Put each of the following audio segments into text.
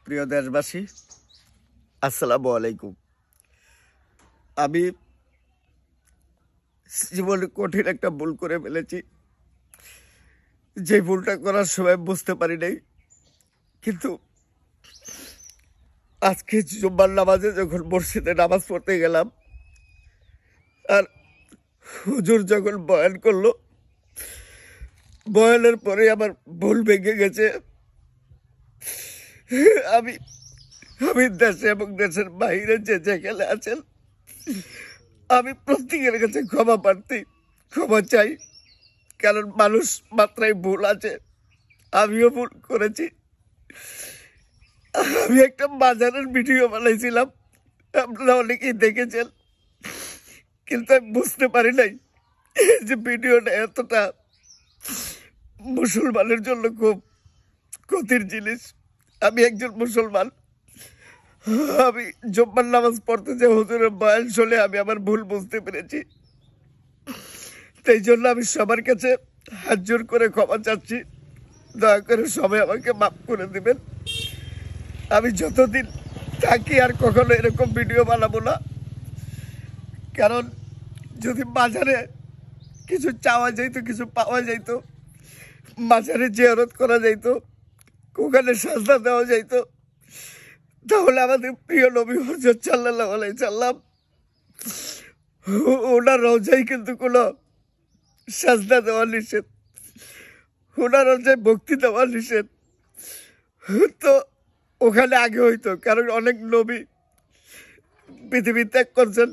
প্রিয় দেশবাসী, আসসালামু আলাইকুম। আমি জীবনে কঠিন একটা ভুল করে ফেলেছি। যে ভুলটা করার সময় বুঝতে পারি নাই, কিন্তু আজকে জুম্মার নামাজে যখন মসজিদে নামাজ পড়তে গেলাম, আর হুজুর যখন বয়ান করলো, বয়ানের পরে আমার ভুল ভেঙে গেছে। আমি আমি দেশে এবং দেশের বাইরে যে যেখানে আছেন, আমি প্রত্যেকের কাছে ক্ষমা প্রার্থী, ক্ষমা চাই। কারণ মানুষ মাত্রায় ভুল আছে, আমিও ভুল করেছি। আমি একটা বাজারের ভিডিও বানাইছিলাম, আপনারা অনেকেই দেখেছেন, কিন্তু আমি বুঝতে পারি নাই যে ভিডিওটা এতটা মুসলমানের জন্য খুব ক্ষতির জিনিস। আমি একজন মুসলমান, আমি জুম্মার নামাজ পড়তে যে হুজুরের বয়ান শুনে আমি আমার ভুল বুঝতে পেরেছি। তাই জন্য আমি সবার কাছে হাত জোর করে ক্ষমা চাচ্ছি। দয়া করে সবাই আমাকে মাফ করে দিবেন। আমি যতদিন থাকি আর কখনো এরকম ভিডিও বানাবো না। কারণ যদি বাজারে কিছু চাওয়া যাইতো, কিছু পাওয়া যাইতো, বাজারে জিয়ারত করা যাইতো, ওখানে সাজদা দেওয়া যাইতো, তাহলে আমাদের প্রিয় নবী হযরত সাল্লাল্লাহু আলাইহি সাল্লাম ওনার রওজায় কিন্তু কোনো সাজদা দেওয়া নিষেধ, ওনার রওজায় ভক্তি দেওয়া নিষেধ। তো ওখানে আগে হইতো, কারণ অনেক নবী পৃথিবী ত্যাগ করছেন,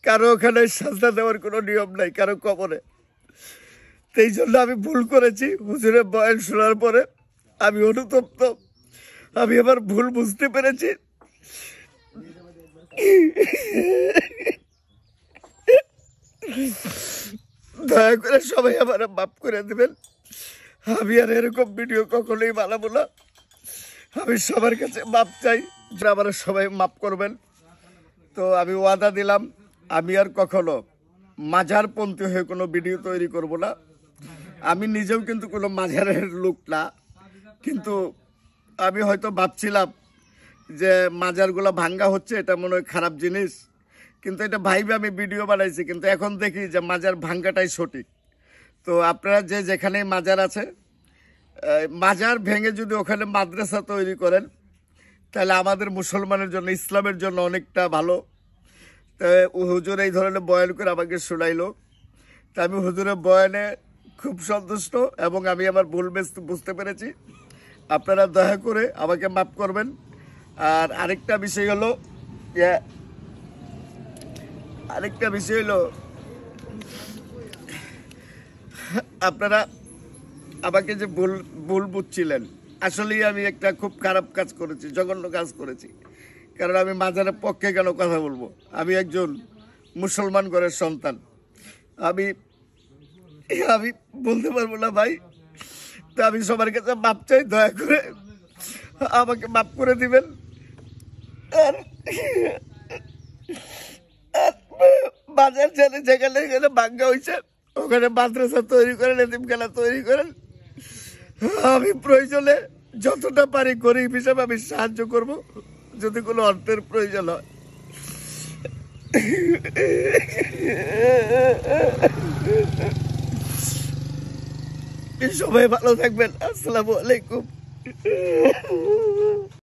কারো ওখানে সাজদা দেওয়ার কোনো নিয়ম নাই কারো কবরে। এই জন্য আমি ভুল করেছি। হুজুরের বয়ান শোনার পরে আমি অনুতপ্ত, আমি আমার ভুল বুঝতে পেরেছি। দয়া করে সবাই আমার মাফ করে দেবেন। আমি আর এরকম ভিডিও কখনোই বানাবো না। আমি সবার কাছে মাপ চাই, আমার সবাই মাফ করবেন। তো আমি ওয়াদা দিলাম, আমি আর কখনো মাজারপন্থী হয়ে কোনো ভিডিও তৈরি করব না। আমি নিজেও কিন্তু কোনো মাজারের লোক না, কিন্তু আমি হয়তো ভাবছিলাম যে মাজারগুলো ভাঙ্গা হচ্ছে, এটা মনে হয় খারাপ জিনিস, কিন্তু এটা ভাইবে আমি ভিডিও বানাইছি। কিন্তু এখন দেখি যে মাজার ভাঙ্গাটাই সঠিক। তো আপনারা যে যেখানে মাজার আছে, মাজার ভেঙে যদি ওখানে মাদ্রাসা তৈরি করেন, তাহলে আমাদের মুসলমানের জন্য, ইসলামের জন্য অনেকটা ভালো। তো হুজুর এই ধরনের বয়ান করে আমাকে শোনাইলো। তা আমি হুজুরের বয়ানে খুব সন্তুষ্ট এবং আমি আমার ভুল বুঝতে পেরেছি। আপনারা দয়া করে আমাকে মাফ করবেন। আর আরেকটা বিষয় হলো আপনারা আমাকে যে ভুল বুঝছিলেন, আসলেই আমি একটা খুব খারাপ কাজ করেছি, জঘন্য কাজ করেছি। কারণ আমি মাজারের পক্ষে কেন কথা বলবো? আমি একজন মুসলমান ঘরের সন্তান। আমি বলতে পারবো না ভাই। তো আমি সবার কাছে মাপ চাই, দয়া করে আমাকে মাফ করে দিবেন। আর বাজার ছেড়ে যেখানে যেখানে ভাঙ্গা হয়েছে, ওখানে মাদ্রাসা তৈরি করেন, এতিমখানা তৈরি করেন। আমি প্রয়োজনে যতটা পারি গরিব হিসাবে আমি সাহায্য করব, যদি কোনো অর্থের প্রয়োজন হয়। সবাই ভালো থাকবেন। আসসালামু আলাইকুম।